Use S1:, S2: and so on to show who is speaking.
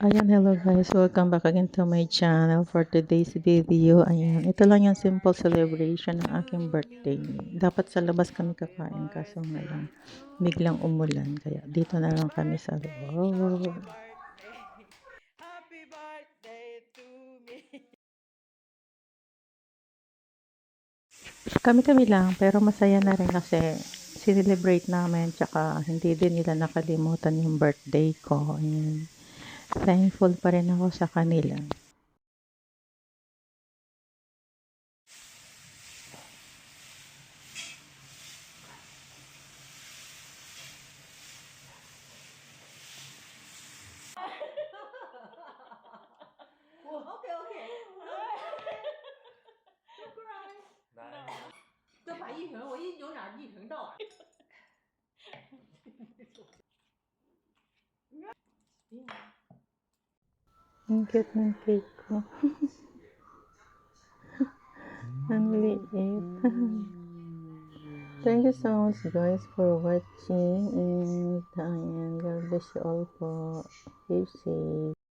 S1: Ayan, hello guys. Welcome back again to my channel for today's video. Ayan, ito lang yung simple celebration ng aking birthday. Dapat sa labas kami kakain kaso nga lang biglang umulan. Kaya dito na lang kami sa loob.
S2: Happy birthday to me.
S1: Kami-kami lang pero masaya na rin kasi celebrate namin tsaka hindi din nila nakalimutan yung birthday ko. Ayan. Thankful pa rin ako sa kanila.
S2: OK， 这把一瓶，我一扭脸一瓶倒。
S1: Ang cute ng cake ko. Ang liit. Thank you so much guys for watching and God bless you all po. Keep safe.